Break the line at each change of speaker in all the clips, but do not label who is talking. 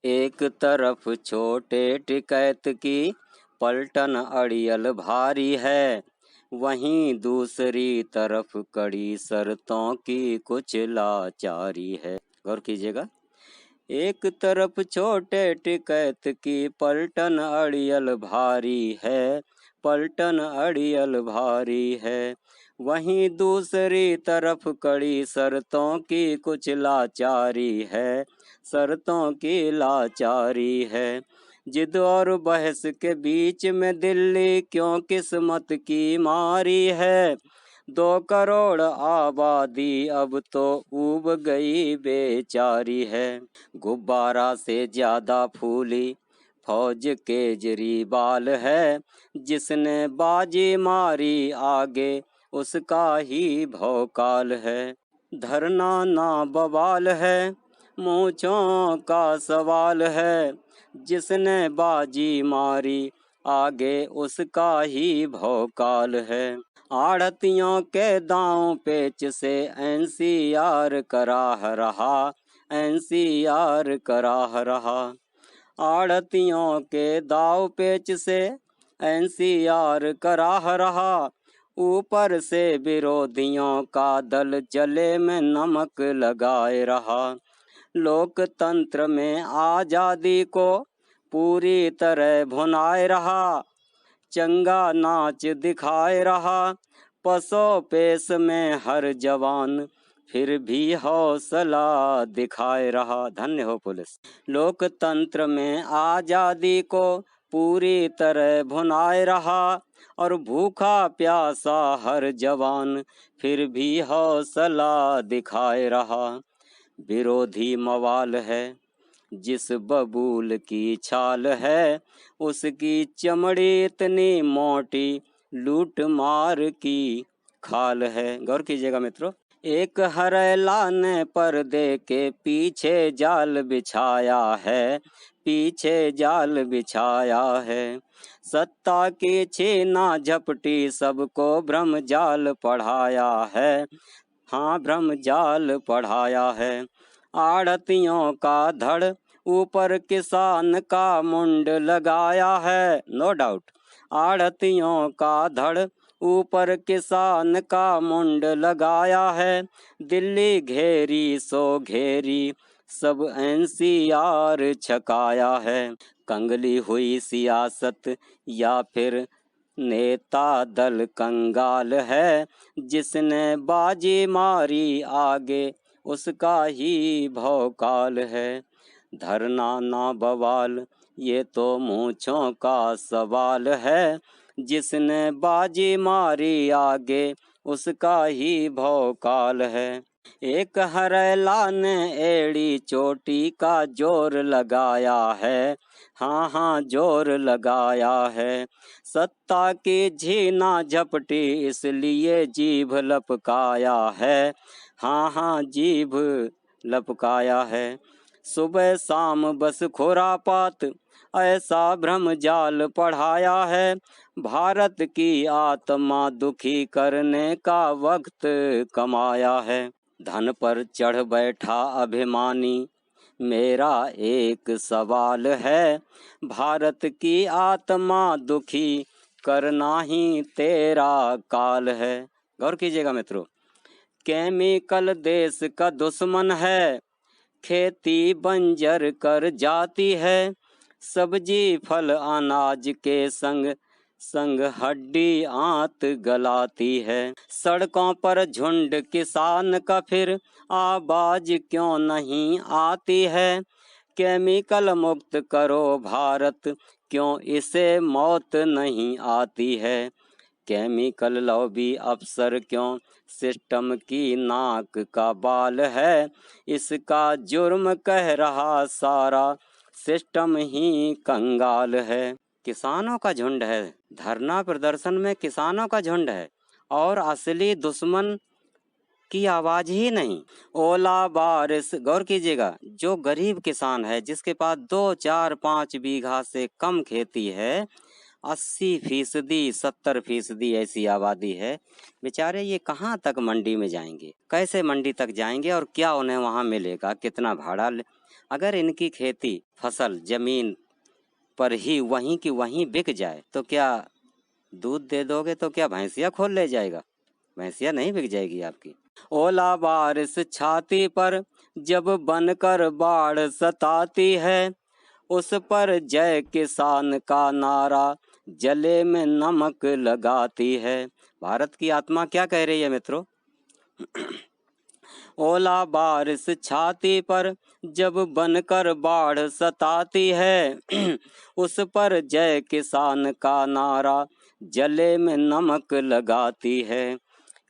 एक तरफ छोटे टिकैत की पलटन अड़ियल भारी है, वहीं दूसरी तरफ कड़ी शर्तों की कुछ लाचारी है। गौर कीजिएगा, एक तरफ छोटे टिकैत की पलटन अड़ियल भारी है, पलटन अड़ियल भारी है, वहीं दूसरी तरफ कड़ी शर्तों की कुछ लाचारी है, शर्तों की लाचारी है। जिद और बहस के बीच में दिल्ली क्यों किस्मत की मारी है, 2 करोड़ आबादी अब तो ऊब गई बेचारी है। गुब्बारा से ज्यादा फूली फौज केजरीवाल है, जिसने बाजी मारी आगे उसका ही भौकाल है। धरना ना बवाल है, मूंछों का सवाल है, जिसने बाजी मारी आगे उसका ही भौकाल है। आढ़तियों के दांव पेच से एनसीआर कराह रहा, एनसीआर कराह रहा। आढ़तियों के दाव पेच से एनसीआर कराह रहा, ऊपर से विरोधियों का दल जले में नमक लगाए रहा। लोकतंत्र में आजादी को पूरी तरह भुनाए रहा, चंगा नाच दिखाए रहा, पसो पेश में हर जवान फिर भी हौसला दिखाए रहा। धन्य हो पुलिस। लोकतंत्र में आजादी को पूरी तरह भुनाए रहा, और भूखा प्यासा हर जवान फिर भी हौसला दिखाए रहा। विरोधी मवाल है, जिस बबूल की छाल है, उसकी चमड़ी इतनी मोटी लूट मार की खाल है। गौर कीजिएगा मित्रों, एक हरेला ने पर्दे के पीछे जाल बिछाया है, पीछे जाल बिछाया है। सत्ता की छीना झपटी सबको भ्रम जाल पढ़ाया है, हाँ भ्रम जाल पढ़ाया है। आढ़तियों का धड़ ऊपर किसान का मुंड लगाया है, नो डाउट। आढ़तियों का धड़ ऊपर किसान का मुंड लगाया है। दिल्ली घेरी सो घेरी सब एनसीआर छकाया है। कंगली हुई सियासत या फिर नेता दल कंगाल है, जिसने बाजी मारी आगे उसका ही भौकाल है। धरना ना बवाल ये तो मूंछों का सवाल है, जिसने बाजी मारी आगे उसका ही भौकाल है। एक हरेला ने एड़ी चोटी का जोर लगाया है, हाँ हाँ जोर लगाया है। सत्ता की झीना झपटी इसलिए जीभ लपकाया है, हाँ हाँ जीभ लपकाया है। सुबह शाम बस खुरापात ऐसा भ्रम जाल पढ़ाया है। भारत की आत्मा दुखी करने का वक्त कमाया है। धन पर चढ़ बैठा अभिमानी मेरा एक सवाल है, भारत की आत्मा दुखी करना ही तेरा काल है। गौर कीजिएगा मित्रों, केमिकल देश का दुश्मन है, खेती बंजर कर जाती है। सब्जी फल अनाज के संग संग हड्डी आंत गलाती है। सड़कों पर झुंड किसान का फिर आवाज क्यों नहीं आती है। केमिकल मुक्त करो भारत, क्यों इसे मौत नहीं आती है। केमिकल लॉबी अफसर क्यों सिस्टम की नाक का बाल है। इसका जुर्म कह रहा सारा सिस्टम ही कंगाल है। किसानों का झुंड है, धरना प्रदर्शन में किसानों का झुंड है, और असली दुश्मन की आवाज ही नहीं। ओला बारिश, गौर कीजिएगा, जो गरीब किसान है जिसके पास 2, 4, 5 बीघा से कम खेती है, 80%, 70% ऐसी आबादी है। बेचारे ये कहाँ तक मंडी में जाएंगे, कैसे मंडी तक जाएंगे और क्या उन्हें वहाँ मिलेगा, कितना भाड़ा अगर इनकी खेती फसल जमीन पर ही वहीं की वहीं बिक जाए तो क्या दूध दे दोगे तो क्या भैंसिया खोल ले जाएगा? भैंसिया नहीं बिक जाएगी आपकी। ओला बारिश छाती पर जब बनकर बाढ़ सताती है, उस पर जय किसान का नारा जले में नमक लगाती है। भारत की आत्मा क्या कह रही है मित्रों? ओला बारिश छाती पर जब बनकर बाढ़ सताती है, उस पर जय किसान का नारा जले में नमक लगाती है।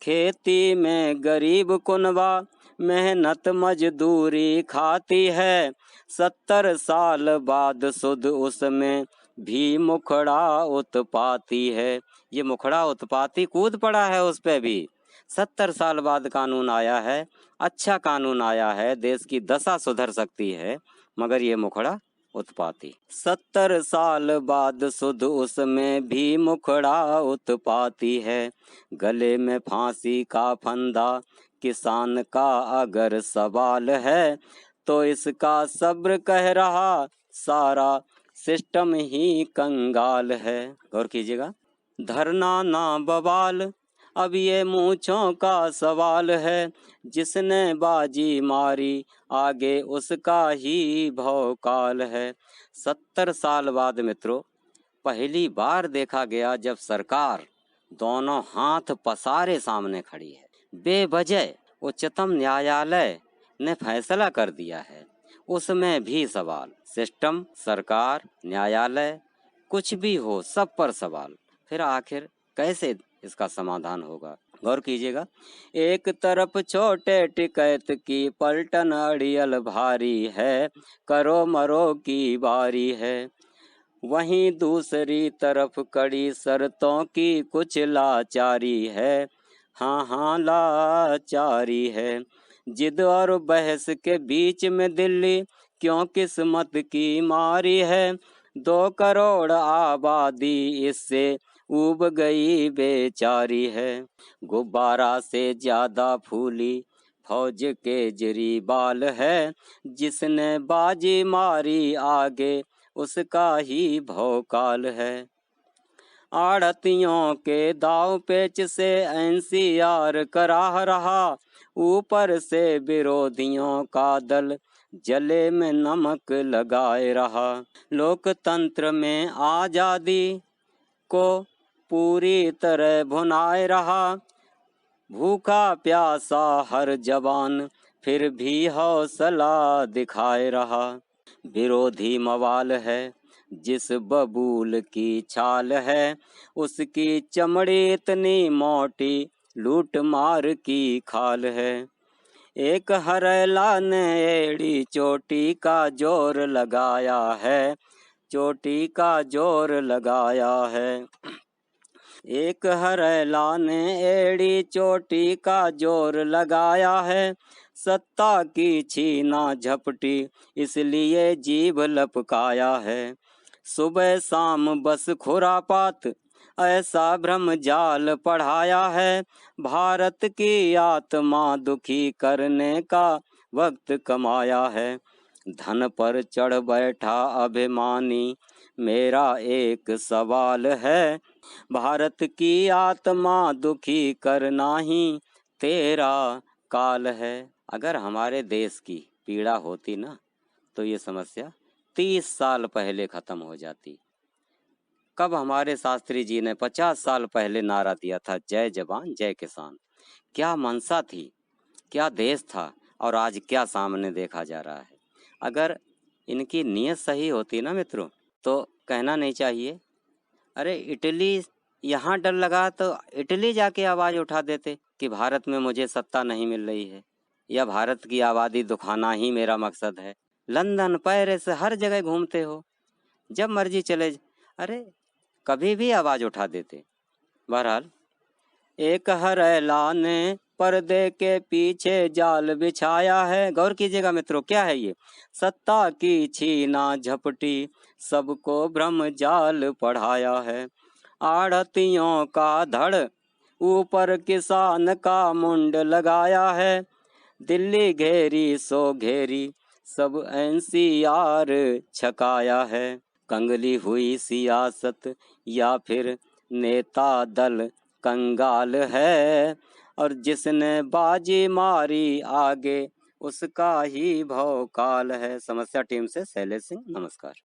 खेती में गरीब कुनबा मेहनत मजदूरी खाती है, 70 साल बाद सुध उसमें भी मुखड़ा उत्पाती है। ये मुखड़ा उत्पाती कूद पड़ा है उस पे भी। 70 साल बाद कानून आया है, अच्छा कानून आया है, देश की दशा सुधर सकती है, मगर ये मुखड़ा उत्पाती। 70 साल बाद सुध उसमें भी मुखड़ा उत्पाती है। गले में फांसी का फंदा किसान का अगर सवाल है, तो इसका सब्र कह रहा सारा सिस्टम ही कंगाल है। गौर कीजिएगा, धरना ना बवाल अब ये मूंछों का सवाल है, जिसने बाजी मारी आगे उसका ही भौकाल है। 70 साल बाद मित्रों पहली बार देखा गया जब सरकार दोनों हाथ पसारे सामने खड़ी है। बेवजह उच्चतम न्यायालय ने फैसला कर दिया है, उसमें भी सवाल। सिस्टम, सरकार, न्यायालय, कुछ भी हो सब पर सवाल। फिर आखिर कैसे इसका समाधान होगा? गौर कीजिएगा, एक तरफ छोटे टिकैत की पलटन अड़ियल भारी है, करो मरो की बारी है, वहीं दूसरी तरफ कड़ी शर्तों की कुछ लाचारी है। हाँ हाँ लाचारी है। जिद और बहस के बीच में दिल्ली क्यों किस्मत की मारी है, 2 करोड़ आबादी इससे उब गई बेचारी है। गुब्बारा से ज्यादा फूली फौज केजरीवाल है, जिसने बाजी मारी आगे उसका ही भौकाल है। आड़तियों के दाव पेच से एनसीआर कराह रहा, ऊपर से विरोधियों का दल जले में नमक लगाए रहा। लोकतंत्र में आजादी को पूरी तरह भुनाए रहा, भूखा प्यासा हर जवान फिर भी हौसला दिखाए रहा। विरोधी मवाल है, जिस बबूल की छाल है, उसकी चमड़ी इतनी मोटी लूट मार की खाल है। एक हरेला ने एड़ी चोटी का जोर लगाया है, चोटी का जोर लगाया है। एक हरेला ने एड़ी चोटी का जोर लगाया है, सत्ता की छीना झपटी इसलिए जीभ लपकाया है। सुबह शाम बस खुरापात ऐसा भ्रम जाल पढ़ाया है, भारत की आत्मा दुखी करने का वक्त कमाया है। धन पर चढ़ बैठा अभिमानी मेरा एक सवाल है, भारत की आत्मा दुखी करना ही तेरा काल है। अगर हमारे देश की पीड़ा होती ना तो ये समस्या 30 साल पहले खत्म हो जाती। कब हमारे शास्त्री जी ने 50 साल पहले नारा दिया था, जय जवान जय किसान। क्या मनसा थी, क्या देश था, और आज क्या सामने देखा जा रहा है। अगर इनकी नीयत सही होती ना मित्रों तो कहना नहीं चाहिए, अरे इटली यहाँ डर लगा तो इटली जाके आवाज़ उठा देते कि भारत में मुझे सत्ता नहीं मिल रही है, या भारत की आबादी दुखाना ही मेरा मकसद है। लंदन पेरिस हर जगह घूमते हो, जब मर्जी चले, अरे कभी भी आवाज़ उठा देते। बहरहाल एक हरेला ने पर्दे के पीछे जाल बिछाया है। गौर कीजिएगा मित्रों, क्या है ये? सत्ता की छीना झपटी, सबको भ्रम जाल पढ़ाया है। आढ़तियों का धड़, ऊपर किसान का मुंड लगाया है। दिल्ली घेरी सो घेरी, सब एनसीआर छकाया है। कंगली हुई सियासत या फिर नेता दल कंगाल है, और जिसने बाजी मारी आगे उसका ही भौकाल है। समस्या टीम से शैलेश सिंह, नमस्कार।